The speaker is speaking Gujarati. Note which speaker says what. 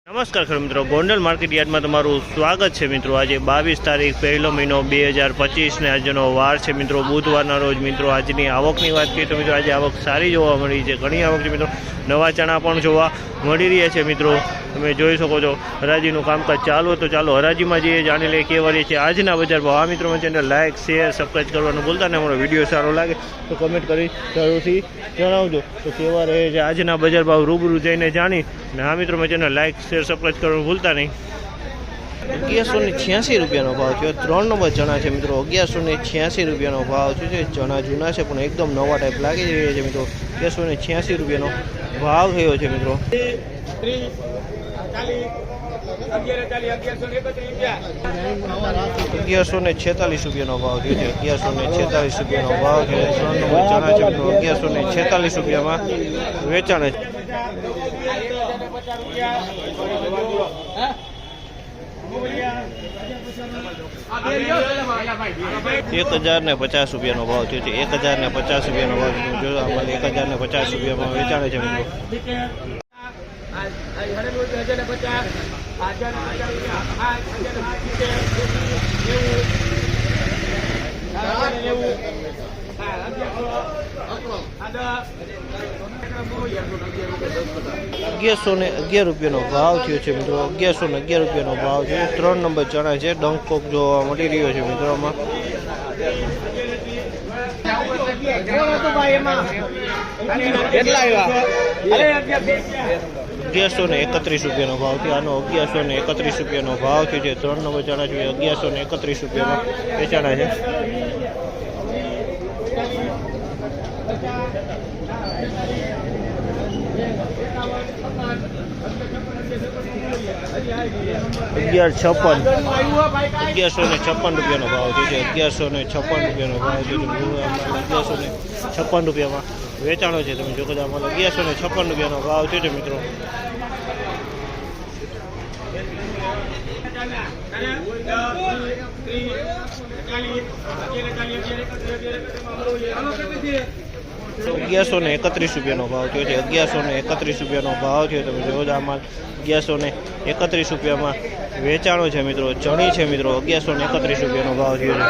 Speaker 1: નમસ્કાર ખેડૂત મિત્રો, ગોંડલ માર્કેટ યાર્ડમાં તમારું સ્વાગત છે મિત્રો। આજે 22 તારીખ પહેલો મહિનો 2025 ને આજનો વાર છે મિત્રો, બુધવારના રોજ મિત્રો। આજની આવકની વાત કરીએ તો મિત્રો આજે આવક સારી જોવા મળી છે, ઘણી આવક છે મિત્રો। નવા ચણા પણ જોવા મળી રહ્યા છે મિત્રો, તમે જોઈ શકો છો। હરાજીનું કામકાજ ચાલુ તો ચાલો હરાજીમાં જઈએ, જાણી લઈએ કેવા રહી છે આજના બજાર ભાવ। આ મિત્રો ચેનલ લાઇક શેર સબસ્ક્રાઈબ કરવાનું ભૂલતા નહીં। અમારો વિડીયો સારો લાગે તો કમેન્ટ કરી જરૂરથી જણાવજો તો કેવા રહે છે આજના બજાર ભાવ, રૂબરૂ જઈને જાણી। ને આ મિત્રો ચેનલ લાઇક શેર સબસ્ક્રાઈબ કરવાનું ભૂલતા નહીં। 1186 રૂપિયાનો ભાવ થયો। 3 નંબર ચણા છે મિત્રો, 1186 રૂપિયાનો ભાવ થયો છે। ચણા જૂના છે પણ એકદમ નવા ટાઈપ લાગી રહ્યા છે મિત્રો। 1186 રૂપિયાનો ભાવ થયો છે મિત્રો। 1146 રૂપિયાનો ભાવ થયો છે। 1146 રૂપિયાનો ભાવ છે। 3 નંબર ચણા છે મિત્રો, 1146 રૂપિયામાં વેચાણ છે। 1050 રૂપિયાનો ભાવ થયો છે। 1050 રૂપિયાનો ભાવ જો અમારે 1050 રૂપિયામાં વેચાણ છે મિત્રો। 1111 રૂપિયાનો ભાવ થયો છે મિત્રો। 1111 રૂપિયાનો ભાવ છે। 3 નંબર ચણા છે, ડંકોક જોવા મળી રહ્યો છે મિત્રો। આમાં 1131 રૂપિયાનો ભાવ થયો। આનો 1131 રૂપિયાનો ભાવ થયો છે। 3 નંબર ચણા છે, 1131 રૂપિયામાં વેચાણા છે। 1156 રૂપિયાનો ભાવ થયો છે। 1156 રૂપિયાનો ભાવ થયો છે। 1156 રૂપિયામાં વેચાણો છે, તમે જોકો 1156 રૂપિયાનો ભાવ થયો છે મિત્રો। 1131 રૂપિયાનો ભાવ થયો છે। 1131 રૂપિયાનો ભાવ થયો, તમે જોવો આમાં 1131 રૂપિયામાં વેચાણો છે મિત્રો। ચણી છે મિત્રો, 1131 રૂપિયાનો ભાવ થયો છે।